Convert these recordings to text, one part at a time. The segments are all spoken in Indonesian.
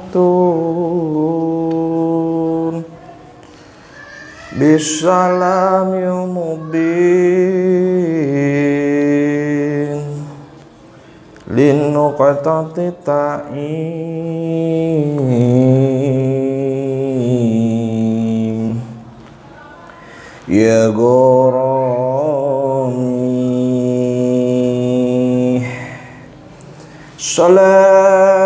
turun bisalamil mubin linuqatati ta'im ya gharami salatun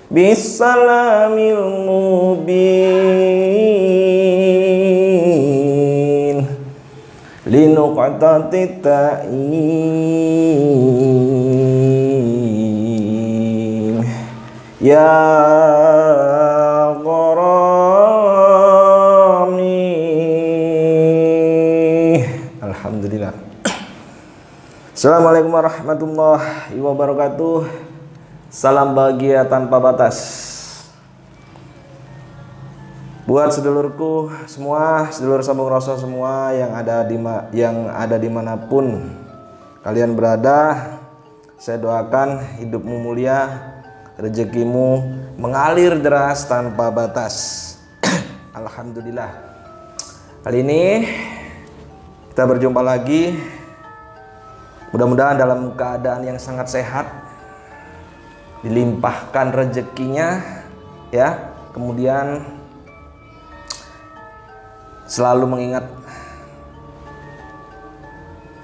bisalamil mubin linuqatati ta'im ya gharami. Alhamdulillah. Assalamualaikum warahmatullahi wabarakatuh. Salam bahagia tanpa batas buat sedulurku semua, sedulur sambung rasa semua yang ada dimanapun kalian berada. Saya doakan hidupmu mulia, rezekimu mengalir deras tanpa batas. Alhamdulillah. Kali ini kita berjumpa lagi, mudah-mudahan dalam keadaan yang sangat sehat, dilimpahkan rezekinya ya, kemudian selalu mengingat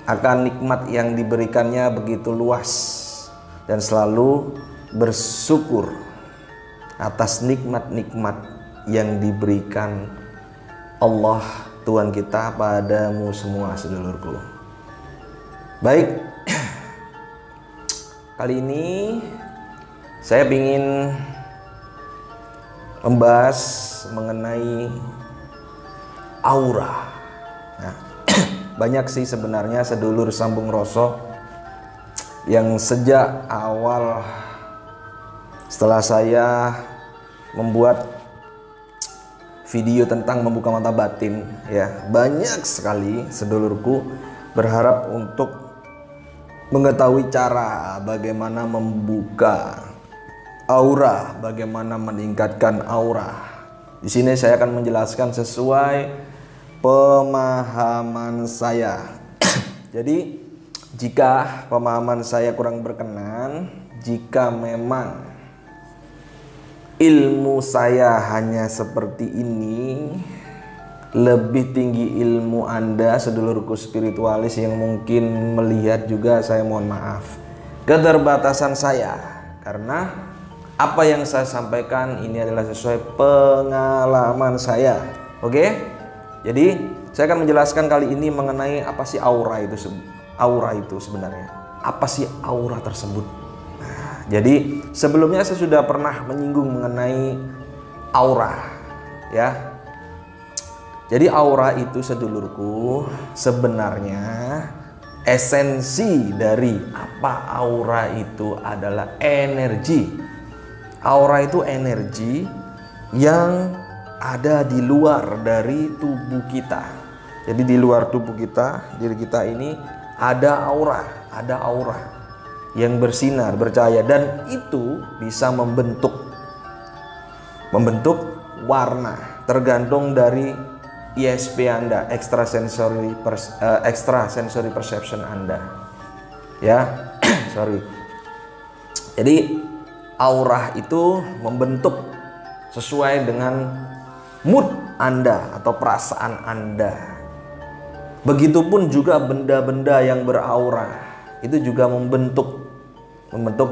akan nikmat yang diberikannya begitu luas dan selalu bersyukur atas nikmat-nikmat yang diberikan Allah Tuhan kita padamu semua sedulurku. Baik, kali ini saya ingin membahas mengenai aura. Nah, banyak sih sebenarnya sedulur sambung rasa yang sejak awal setelah saya membuat video tentang membuka mata batin ya, banyak sekali sedulurku berharap untuk mengetahui cara bagaimana membuka aura, bagaimana meningkatkan aura. Di sini saya akan menjelaskan sesuai pemahaman saya. Jadi jika pemahaman saya kurang berkenan, jika memang ilmu saya hanya seperti ini, lebih tinggi ilmu Anda sedulurku spiritualis yang mungkin melihat juga, saya mohon maaf keterbatasan saya, karena apa yang saya sampaikan ini adalah sesuai pengalaman saya. Oke? Jadi saya akan menjelaskan kali ini mengenai apa sih aura itu sebenarnya. Apa sih aura tersebut? Nah, jadi sebelumnya saya sudah pernah menyinggung mengenai aura ya. Jadi aura itu sedulurku sebenarnya esensi dari apa aura itu adalah energi. Aura itu energi yang ada di luar dari tubuh kita. Jadi di luar tubuh kita, diri kita ini ada aura yang bersinar, bercahaya, dan itu bisa membentuk warna tergantung dari ISP Anda, extrasensory perception Anda. Ya, sorry. Jadi aura itu membentuk sesuai dengan mood Anda atau perasaan Anda. Begitupun juga benda-benda yang beraura itu juga membentuk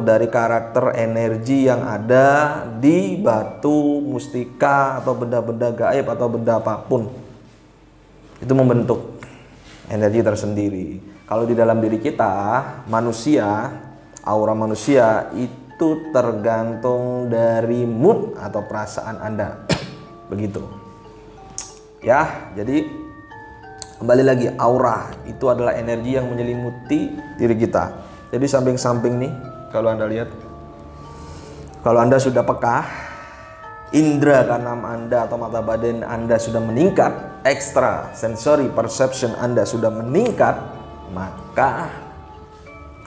dari karakter energi yang ada di batu, mustika, atau benda-benda gaib atau benda apapun. Itu membentuk energi tersendiri. Kalau di dalam diri kita, manusia, aura manusia itu tergantung dari mood atau perasaan Anda. Begitu. Ya, jadi kembali lagi, aura itu adalah energi yang menyelimuti diri kita. Jadi samping-samping nih, kalau Anda lihat, kalau Anda sudah peka, indera keenam Anda atau mata badan Anda sudah meningkat, extra sensory perception Anda sudah meningkat, maka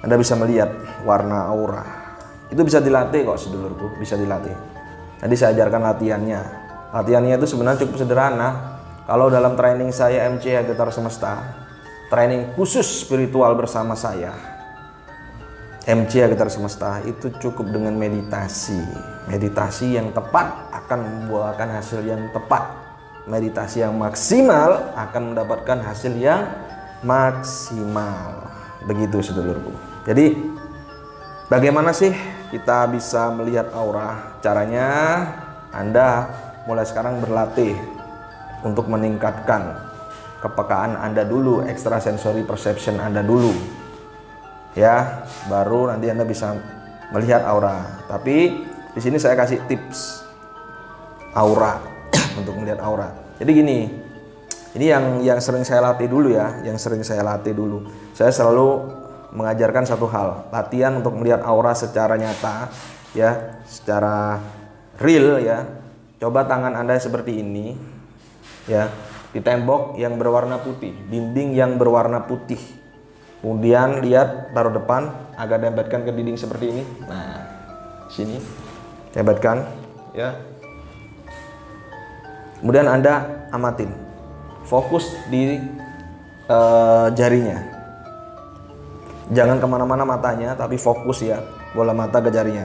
Anda bisa melihat warna aura. Itu bisa dilatih kok sedulurku, bisa dilatih. Tadi saya ajarkan latihannya. Latihannya itu sebenarnya cukup sederhana. Kalau dalam training saya MC Getar Semesta, training khusus spiritual bersama saya, MC Getar Semesta, itu cukup dengan meditasi. Meditasi yang tepat akan membuahkan hasil yang tepat. Meditasi yang maksimal akan mendapatkan hasil yang maksimal. Begitu sedulurku. Jadi bagaimana sih kita bisa melihat aura? Caranya Anda mulai sekarang berlatih untuk meningkatkan kepekaan Anda dulu, extrasensory perception Anda dulu. Ya, baru nanti Anda bisa melihat aura. Tapi di sini saya kasih tips aura untuk melihat aura. Jadi gini, ini yang sering saya latih dulu ya, Saya selalu mengajarkan satu hal, latihan untuk melihat aura secara nyata, ya, secara real ya. Coba tangan Anda seperti ini, ya, di tembok yang berwarna putih, dinding yang berwarna putih. Kemudian lihat, taruh depan, agak dempetkan ke dinding seperti ini. Nah, sini, dempetkan, ya. Kemudian Anda amatin, fokus di jarinya. Jangan kemana-mana matanya, tapi fokus ya, bola mata ke jarinya.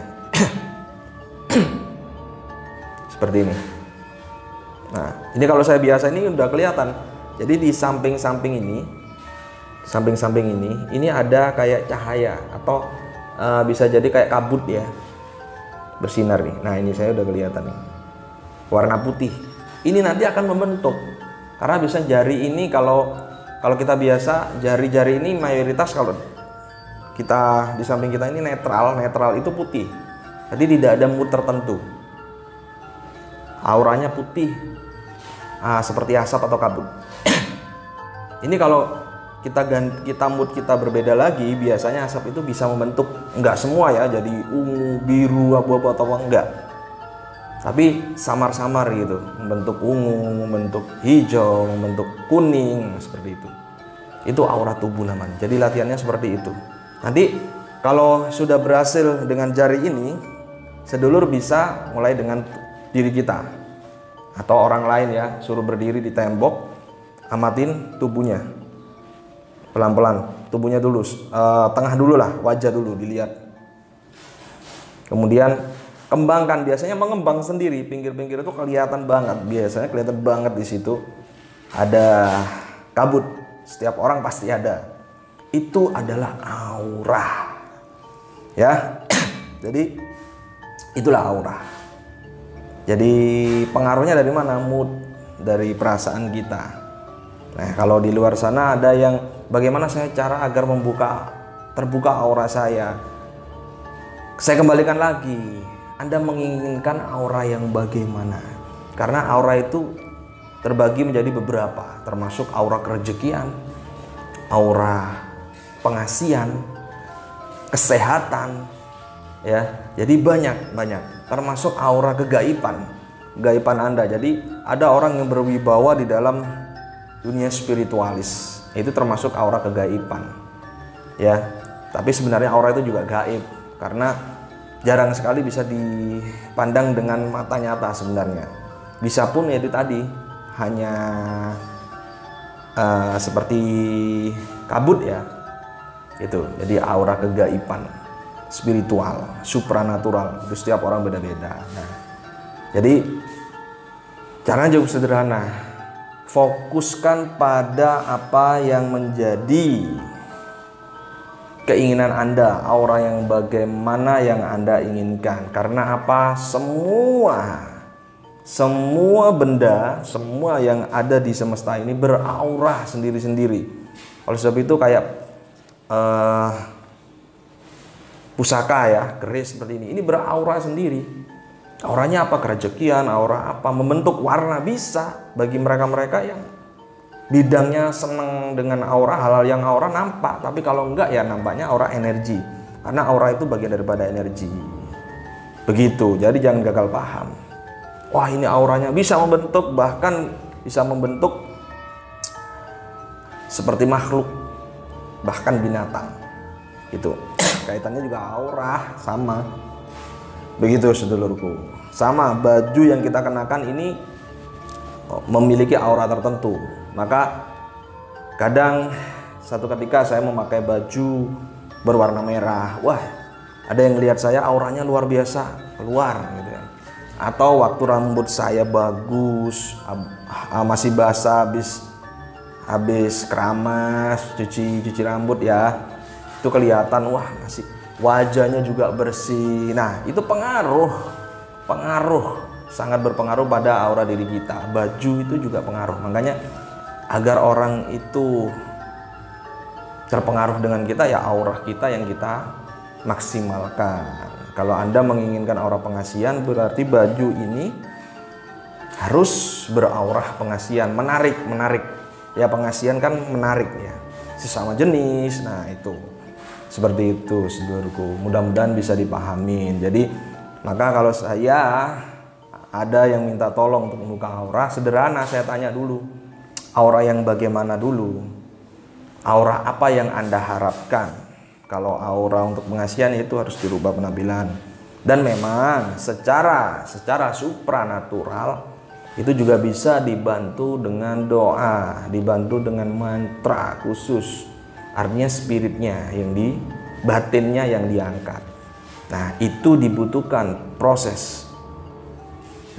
Seperti ini. Nah, ini kalau saya biasa ini udah kelihatan. Jadi di samping-samping ini ada kayak cahaya atau bisa jadi kayak kabut ya, bersinar nih. Nah, ini saya udah kelihatan nih, warna putih. Ini nanti akan membentuk, karena bisa jari ini kalau kita biasa jari-jari ini mayoritas kalau kita di samping kita ini netral itu putih. Jadi tidak ada mood tertentu. Auranya putih, seperti asap atau kabut. Ini kalau kita mood kita berbeda lagi, biasanya asap itu bisa membentuk, enggak semua ya, jadi ungu, biru, abu-abu atau enggak. Tapi samar-samar gitu, membentuk ungu, membentuk hijau, membentuk kuning, seperti itu. Itu aura tubuh namanya. Jadi latihannya seperti itu. Nanti kalau sudah berhasil dengan jari ini, sedulur bisa mulai dengan diri kita atau orang lain ya, suruh berdiri di tembok, amatin tubuhnya. Pelan-pelan, tubuhnya dulu, tengah dulu lah, wajah dulu dilihat. Kemudian kembangkan, biasanya mengembang sendiri, pinggir-pinggir itu kelihatan banget, biasanya kelihatan banget di situ ada kabut. Setiap orang pasti ada. Itu adalah aura. Ya. Jadi itulah aura. Jadi pengaruhnya dari mana? Mood, dari perasaan kita. Nah, kalau di luar sana ada yang bagaimana saya cara agar terbuka aura saya. Saya kembalikan lagi. Anda menginginkan aura yang bagaimana? Karena aura itu terbagi menjadi beberapa, termasuk aura kerejekian, aura pengasihan, kesehatan, ya. Jadi banyak, termasuk aura kegaiban Anda. Jadi ada orang yang berwibawa di dalam dunia spiritualis, itu termasuk aura kegaiban, ya. Tapi sebenarnya aura itu juga gaib, karena jarang sekali bisa dipandang dengan mata nyata sebenarnya. Bisa pun ya itu tadi, hanya seperti kabut ya, itu. Jadi aura kegaiban, spiritual, supranatural, itu setiap orang beda-beda. Nah, jadi caranya cukup sederhana. Fokuskan pada apa yang menjadi keinginan Anda, aura yang bagaimana yang Anda inginkan. Karena apa? Semua benda, semua yang ada di semesta ini beraura sendiri-sendiri. Oleh sebab itu kayak pusaka ya, keris seperti ini beraura sendiri. Auranya apa? Kerejekian, aura apa? Membentuk warna bisa bagi mereka-mereka yang bidangnya senang dengan aura, hal-hal yang aura nampak. Tapi kalau enggak ya nampaknya aura energi, karena aura itu bagian daripada energi. Begitu, jadi jangan gagal paham. Wah, ini auranya bisa membentuk, bahkan bisa membentuk seperti makhluk, bahkan binatang. Itu kaitannya juga aura, sama. Begitu sedulurku. Sama, baju yang kita kenakan ini memiliki aura tertentu. Maka kadang satu ketika saya memakai baju berwarna merah, wah, ada yang lihat saya auranya luar biasa keluar gitu ya. Atau waktu rambut saya bagus, masih basah habis keramas, cuci rambut ya, itu kelihatan, wah, masih wajahnya juga bersih. Nah, itu pengaruh, sangat berpengaruh pada aura diri kita. Baju itu juga pengaruh. Makanya agar orang itu terpengaruh dengan kita, ya aura kita yang kita maksimalkan. Kalau Anda menginginkan aura pengasihan, berarti baju ini harus beraura pengasihan, menarik. Ya, pengasihan kan menarik ya, sesama jenis. Nah, itu seperti itu saudaraku. Mudah-mudahan bisa dipahamin. Jadi, maka kalau saya ada yang minta tolong untuk membuka aura, sederhana, saya tanya dulu, aura yang bagaimana dulu? Aura apa yang Anda harapkan? Kalau aura untuk pengasihan itu harus dirubah penampilan. Dan memang secara supranatural itu juga bisa dibantu dengan doa, dibantu dengan mantra khusus. Artinya spiritnya yang batinnya yang diangkat. Nah, itu dibutuhkan proses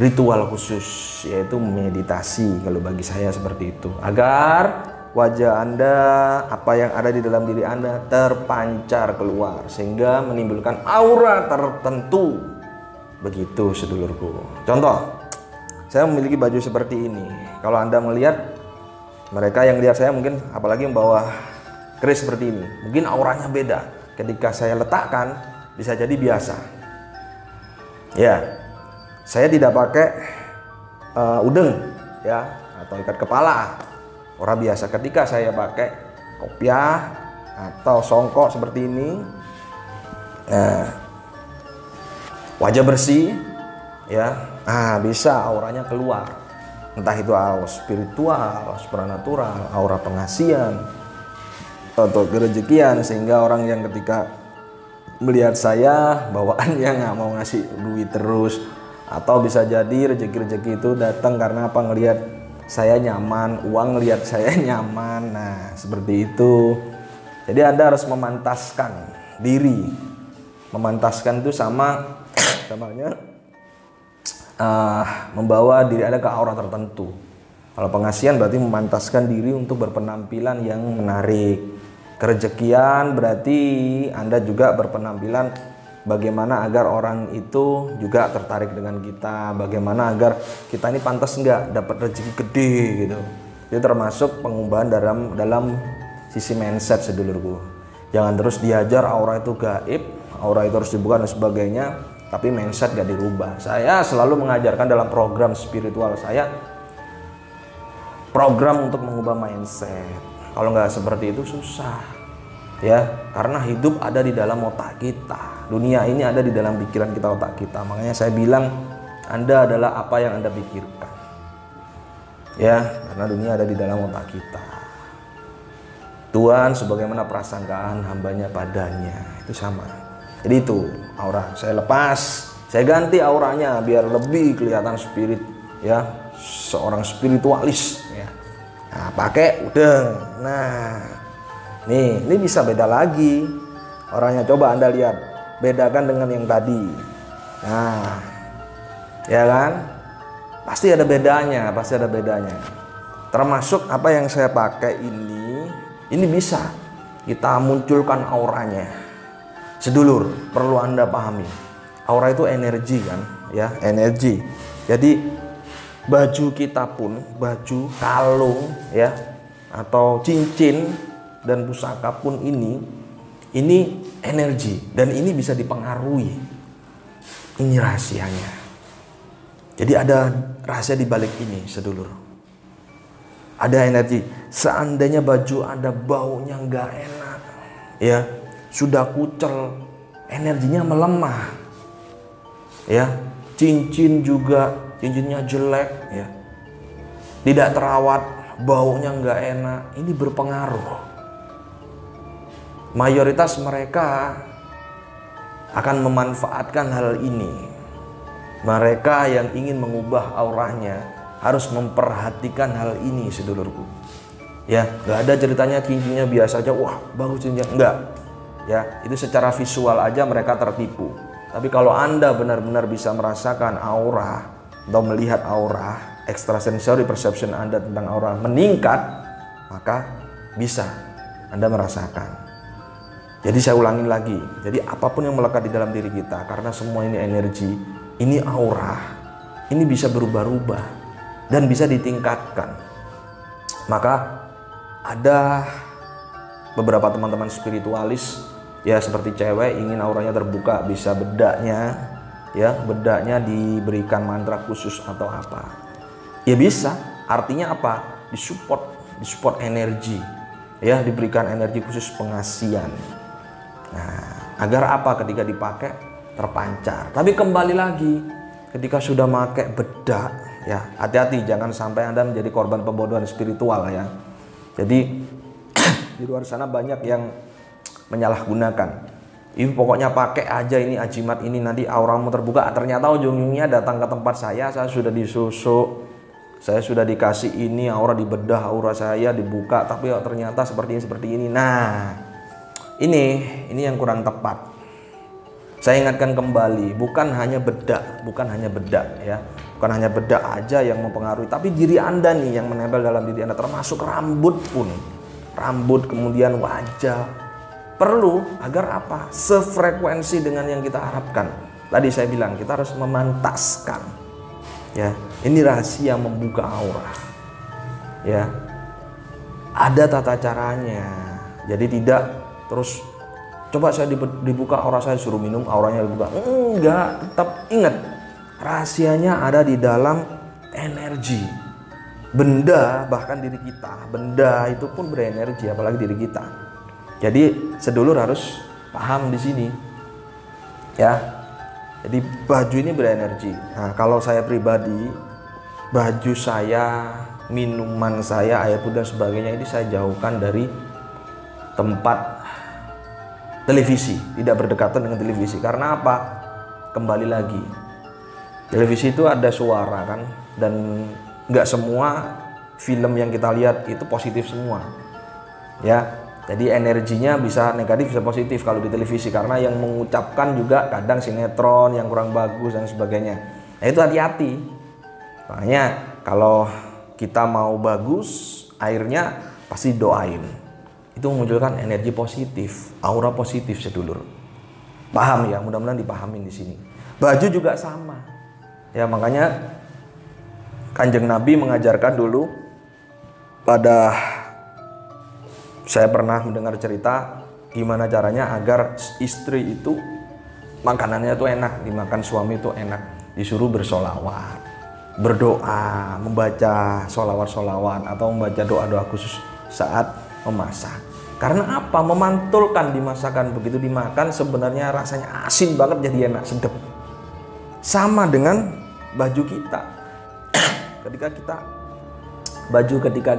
ritual khusus, yaitu meditasi kalau bagi saya seperti itu. Agar wajah Anda, apa yang ada di dalam diri Anda terpancar keluar sehingga menimbulkan aura tertentu. Begitu sedulurku. Contoh, saya memiliki baju seperti ini. Kalau Anda melihat, mereka yang lihat saya mungkin apalagi membawa keris seperti ini, mungkin auranya beda. Ketika saya letakkan bisa jadi biasa. Ya, saya tidak pakai udeng ya, atau ikat kepala. Orang biasa. Ketika saya pakai kopiah atau songkok seperti ini, wajah bersih ya, bisa auranya keluar. Entah itu aura spiritual, supranatural, aura pengasihan atau kerejekian, sehingga orang yang ketika melihat saya bawaannya nggak mau ngasih duit terus, atau bisa jadi rezeki-rezeki itu datang karena apa, ngelihat saya nyaman, uang lihat saya nyaman. Nah, seperti itu. Jadi Anda harus memantaskan diri. Memantaskan itu samanya membawa diri Anda ke aura tertentu. Kalau pengasihan berarti memantaskan diri untuk berpenampilan yang menarik. Kerejekian berarti Anda juga berpenampilan bagaimana agar orang itu juga tertarik dengan kita, bagaimana agar kita ini pantas nggak dapat rezeki gede gitu. Itu termasuk pengubahan dalam sisi mindset sedulurku. Jangan terus diajar aura itu gaib, aura itu harus dibuka dan sebagainya, tapi mindset gak dirubah. Saya selalu mengajarkan dalam program spiritual saya, program untuk mengubah mindset. Kalau nggak seperti itu susah ya, karena hidup ada di dalam otak kita, dunia ini ada di dalam pikiran kita, otak kita. Makanya saya bilang Anda adalah apa yang Anda pikirkan ya, karena dunia ada di dalam otak kita. Tuhan sebagaimana prasangkaan hambanya padanya, itu sama. Jadi itu aura, saya lepas, saya ganti auranya biar lebih kelihatan spirit ya, seorang spiritualis ya. Nah, pakai udeng. Nah, ini bisa beda lagi orangnya. Coba Anda lihat, bedakan dengan yang tadi. Nah, ya kan? Pasti ada bedanya, Termasuk apa yang saya pakai ini bisa kita munculkan auranya. Sedulur, perlu Anda pahami. Aura itu energi kan, ya, energi. Jadi baju kita pun, baju, kalung ya, atau cincin dan pusaka pun ini energi, dan ini bisa dipengaruhi. Ini rahasianya. Jadi ada rahasia di balik ini, sedulur. Ada energi. Seandainya baju Anda baunya nggak enak, ya, sudah kucel, energinya melemah, ya. Cincin juga, cincinnya jelek, ya, tidak terawat, baunya nggak enak, ini berpengaruh. mayoritas mereka akan memanfaatkan hal ini. Mereka yang ingin mengubah auranya harus memperhatikan hal ini, sedulurku. Ya, nggak ada ceritanya cincinnya biasa aja, wah bagus cincinnya, enggak. Ya, itu secara visual aja mereka tertipu. Tapi kalau Anda benar-benar bisa merasakan aura atau melihat aura, extrasensory perception Anda tentang aura meningkat, maka bisa Anda merasakan. Jadi saya ulangin lagi, jadi apapun yang melekat di dalam diri kita, karena semua ini energi, ini aura, ini bisa berubah-ubah dan bisa ditingkatkan. Maka ada beberapa teman-teman spiritualis, ya seperti cewek ingin auranya terbuka, bisa bedaknya, ya bedaknya diberikan mantra khusus atau apa, ya bisa. Artinya apa? Disupport energi, ya diberikan energi khusus pengasihan. Nah, agar apa? Ketika dipakai terpancar. Tapi kembali lagi, ketika sudah pakai bedak, ya hati-hati jangan sampai Anda menjadi korban pembodohan spiritual ya. Jadi di luar sana banyak yang menyalahgunakan. Ini pokoknya pakai aja ini ajimat ini nanti auramu terbuka. Ternyata ujung-ujungnya datang ke tempat saya sudah disusuk, saya sudah dikasih ini aura, dibedah aura saya dibuka, tapi ternyata seperti ini. Nah, ini yang kurang tepat. Saya ingatkan kembali, bukan hanya bedak ya. Bukan hanya bedak aja yang mempengaruhi, tapi diri Anda nih yang menempel dalam diri Anda, termasuk rambut pun. Rambut, kemudian wajah. Perlu agar apa? Sefrekuensi dengan yang kita harapkan. Tadi saya bilang kita harus memantaskan. Ya, ini rahasia membuka aura. Ya. Ada tata caranya. Jadi tidak terus coba saya dibuka aura saya, suruh minum auranya dibuka. Enggak, tetap ingat rahasianya ada di dalam energi. Benda, bahkan diri kita, benda itu pun berenergi, apalagi diri kita. Jadi sedulur harus paham di sini. Ya. Jadi baju ini berenergi. Nah, kalau saya pribadi, baju saya, minuman saya, air putih dan sebagainya ini saya jauhkan dari tempat televisi, tidak berdekatan dengan televisi. Karena apa? Kembali lagi, televisi itu ada suara kan, dan nggak semua film yang kita lihat itu positif semua. Ya, jadi energinya bisa negatif bisa positif kalau di televisi, karena yang mengucapkan juga kadang sinetron yang kurang bagus dan sebagainya. Nah, itu hati-hati. Makanya kalau kita mau bagus, airnya pasti doain. Itu memunculkan energi positif, aura positif, sedulur. Paham ya? Mudah-mudahan dipahamin di sini. Baju juga sama. Ya, makanya Kanjeng Nabi mengajarkan dulu pada, saya pernah mendengar cerita gimana caranya agar istri itu makanannya itu enak, dimakan suami itu enak. Disuruh bersolawat, berdoa, membaca solawat-solawat atau membaca doa-doa khusus saat memasak. Karena apa? Memantulkan di masakan. Begitu dimakan sebenarnya rasanya asin banget, jadi enak, sedap. Sama dengan baju kita. Ketika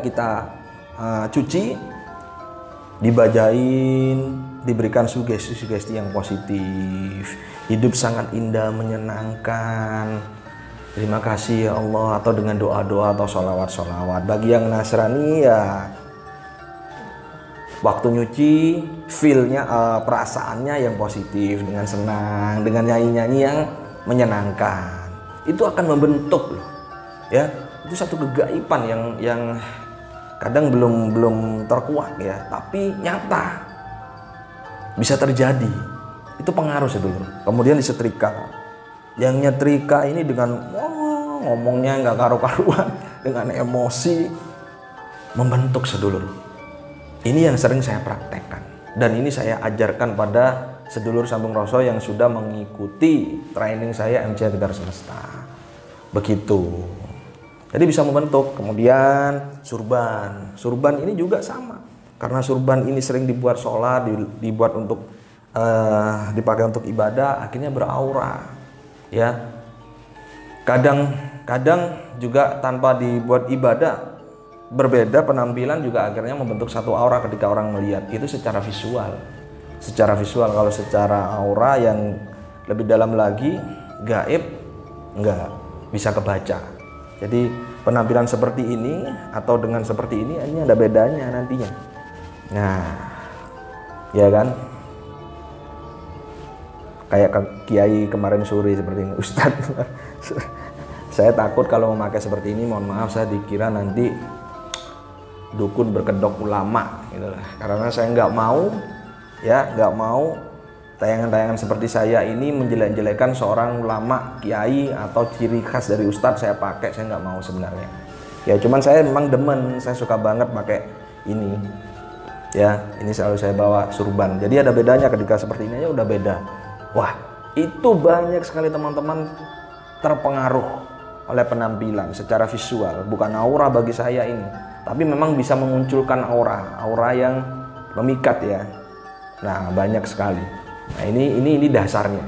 kita cuci, dibajain, diberikan sugesti-sugesti yang positif. Hidup sangat indah, menyenangkan. Terima kasih ya Allah, atau dengan doa-doa atau sholawat-sholawat. Bagi yang Nasrani ya, waktu nyuci, feel-nya, perasaannya yang positif, dengan senang, dengan nyanyi-nyanyi yang menyenangkan. Itu akan membentuk loh. Ya, itu satu kegaiban yang kadang belum terkuak ya, tapi nyata bisa terjadi. Itu pengaruh, sedulur. Kemudian disetrika. Yang nyetrika ini dengan ngomongnya nggak karu-karuan, dengan emosi, membentuk, sedulur. Ini yang sering saya praktekkan, dan ini saya ajarkan pada sedulur sambung rasa yang sudah mengikuti training saya MC Tegar Semesta. Begitu. Jadi bisa membentuk. Kemudian surban ini juga sama, karena surban ini sering dibuat sholat, dibuat untuk dipakai untuk ibadah, akhirnya beraura. Ya, kadang juga tanpa dibuat ibadah, berbeda penampilan juga akhirnya membentuk satu aura ketika orang melihat itu secara visual. secara visual. Kalau secara aura yang lebih dalam lagi, gaib, nggak bisa kebaca. Jadi penampilan seperti ini atau dengan seperti ini ada bedanya nantinya. Nah, ya kan? Kayak kiai kemarin sore seperti ini, Ustadz. Saya takut kalau memakai seperti ini, mohon maaf, saya dikira nanti dukun berkedok ulama gitu lah. Karena saya nggak mau tayangan-tayangan seperti saya ini menjelek-jelekan seorang ulama, kiai, atau ciri khas dari ustadz saya pakai. Saya nggak mau sebenarnya. Ya cuman saya memang demen, saya suka banget pakai ini. Ya, ini selalu saya bawa surban. Jadi ada bedanya ketika seperti ini aja udah beda. Wah, itu banyak sekali teman-teman terpengaruh oleh penampilan secara visual, bukan aura bagi saya ini, tapi memang bisa memunculkan aura yang memikat ya. Nah, banyak sekali. Nah, ini dasarnya.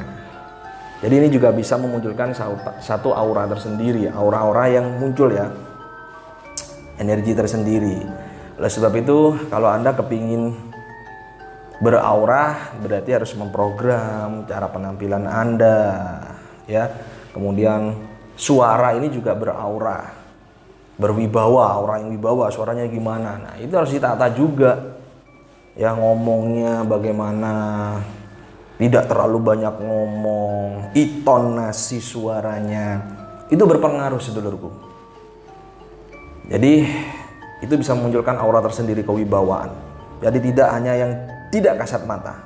Jadi ini juga bisa memunculkan satu aura tersendiri, aura-aura yang muncul ya, energi tersendiri. Oleh sebab itu, kalau Anda kepingin beraura, berarti harus memprogram cara penampilan Anda ya. Kemudian suara ini juga beraura, berwibawa, aura yang wibawa, suaranya gimana. Nah, itu harus ditata juga ya, ngomongnya bagaimana, tidak terlalu banyak ngomong, intonasi suaranya itu berpengaruh sedulurku. Jadi itu bisa memunculkan aura tersendiri, kewibawaan. Jadi tidak hanya yang tidak kasat mata,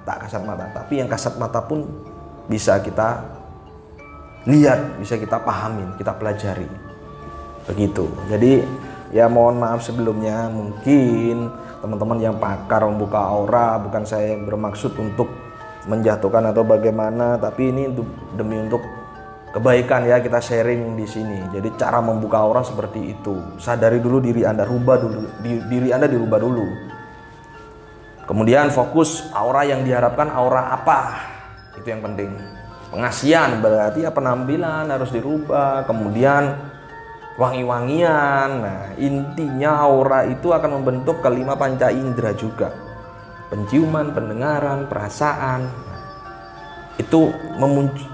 tapi yang kasat mata pun bisa kita lihat, bisa kita pahamin, kita pelajari. Begitu. Jadi ya mohon maaf sebelumnya, mungkin teman-teman yang pakar membuka aura, bukan saya bermaksud untuk menjatuhkan atau bagaimana, tapi ini demi untuk kebaikan ya, kita sharing di sini. Jadi cara membuka aura seperti itu. Sadari dulu diri Anda, rubah dulu diri Anda, dirubah dulu. Kemudian fokus aura yang diharapkan aura apa, itu yang penting. Pengasian berarti ya penampilan harus dirubah. Kemudian wangi-wangian. Nah, intinya aura itu akan membentuk kelima panca indera juga. Penciuman, pendengaran, perasaan. Itu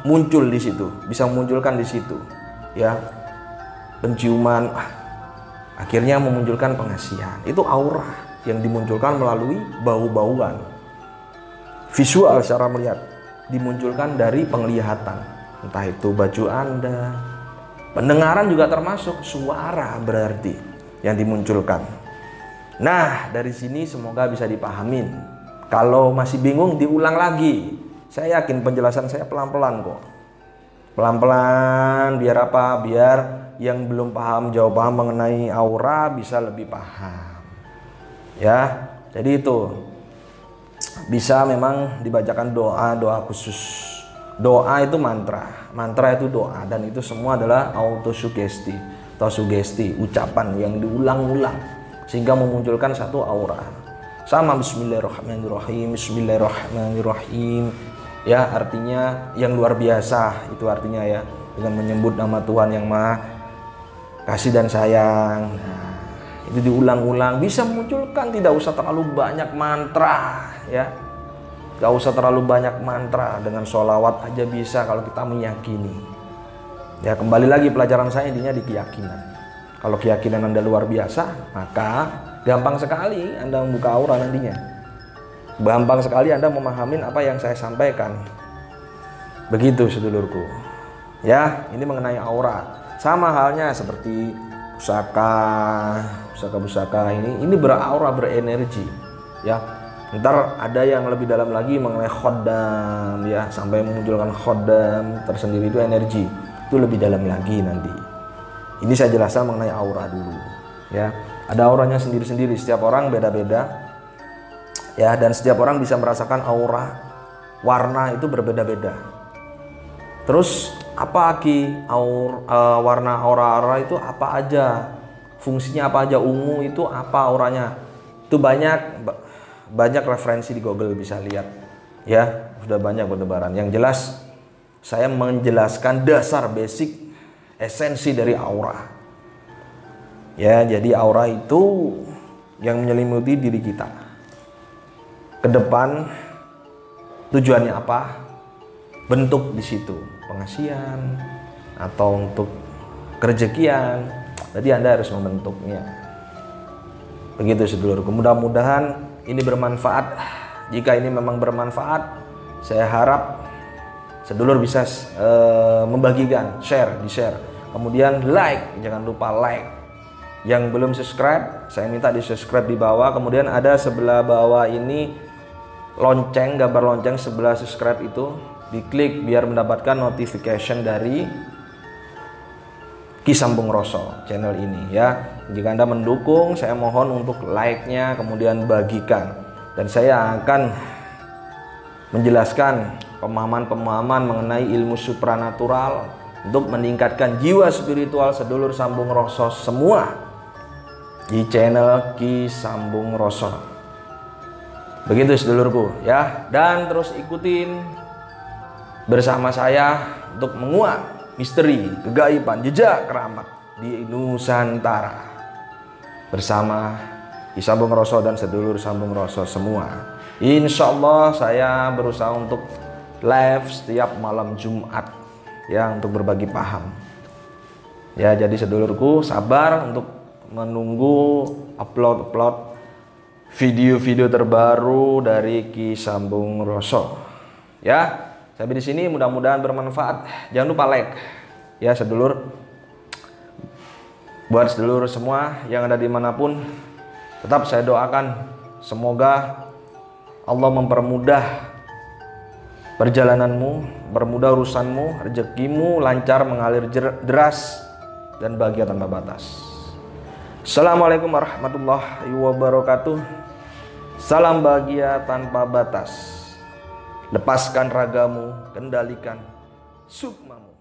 muncul di situ, bisa memunculkan di situ. Ya. Penciuman akhirnya memunculkan pengasian. Itu aura yang dimunculkan melalui bau-bauan. Visual secara melihat dimunculkan dari penglihatan, entah itu baju Anda. Pendengaran juga termasuk, suara berarti yang dimunculkan. Nah, dari sini semoga bisa dipahamin. Kalau masih bingung, diulang lagi. Saya yakin penjelasan saya pelan-pelan kok. Pelan-pelan, biar apa? Biar yang belum paham, jauh paham mengenai aura bisa lebih paham. Ya, jadi itu bisa memang dibacakan doa khusus. Doa itu mantra itu doa, dan itu semua adalah autosugesti atau sugesti, ucapan yang diulang-ulang sehingga memunculkan satu aura. Sama bismillahirrahmanirrahim, bismillahirrahmanirrahim. Ya, artinya yang luar biasa, itu artinya ya, dengan menyebut nama Tuhan yang Maha Kasih dan Sayang. Nah, itu diulang-ulang bisa memunculkan, tidak usah terlalu banyak mantra ya, gak usah terlalu banyak mantra, dengan sholawat aja bisa kalau kita meyakini ya. Kembali lagi pelajaran saya intinya di keyakinan. Kalau keyakinan Anda luar biasa, maka gampang sekali Anda membuka aura nantinya, gampang sekali Anda memahamin apa yang saya sampaikan. Begitu sedulurku ya. Ini mengenai aura, sama halnya seperti pusaka ini beraura, berenergi ya. Ntar ada yang lebih dalam lagi mengenai khodam ya, sampai memunculkan khodam tersendiri, itu energi, itu lebih dalam lagi nanti. Ini saya jelaskan mengenai aura dulu ya. Ada auranya sendiri-sendiri, setiap orang beda-beda ya, dan setiap orang bisa merasakan aura, warna itu berbeda-beda. Terus apa warna aura itu apa aja, fungsinya apa aja, ungu itu apa auranya, itu banyak referensi di Google, bisa lihat ya, sudah banyak bertebaran. Yang jelas saya menjelaskan dasar basic esensi dari aura ya. Jadi aura itu yang menyelimuti diri kita ke depan Tujuannya apa? Bentuk di situ pengasihan atau untuk kerejekian. Jadi Anda harus membentuknya. Begitu sedulurku. Mudah-mudahan ini bermanfaat. Jika ini memang bermanfaat, saya harap sedulur bisa membagikan, di-share. Kemudian like, jangan lupa like. Yang belum subscribe, saya minta di-subscribe di bawah. Kemudian ada sebelah bawah ini lonceng, gambar lonceng sebelah subscribe itu diklik biar mendapatkan notification dari Ki Sambung Roso channel ini ya. Jika Anda mendukung, saya mohon untuk like-nya kemudian bagikan, dan saya akan menjelaskan pemahaman-pemahaman mengenai ilmu supranatural untuk meningkatkan jiwa spiritual sedulur Sambung Roso semua di channel Ki Sambung Roso. Begitu sedulurku ya, dan terus ikutin bersama saya untuk menguak misteri, kegaiban, jejak keramat di Nusantara bersama Ki Sambung Roso dan sedulur Sambung Roso semua. Insya Allah saya berusaha untuk live setiap malam Jumat ya, untuk berbagi paham ya. Jadi sedulurku sabar untuk menunggu upload video-video terbaru dari Ki Sambung Roso ya. Sampai di sini mudah-mudahan bermanfaat. Jangan lupa like ya sedulur. Buat sedulur semua yang ada dimanapun, tetap saya doakan semoga Allah mempermudah perjalananmu, permudah urusanmu, rezekimu lancar mengalir deras dan bahagia tanpa batas. Assalamualaikum warahmatullahi wabarakatuh. Salam bahagia tanpa batas. Lepaskan ragamu, kendalikan sukmamu.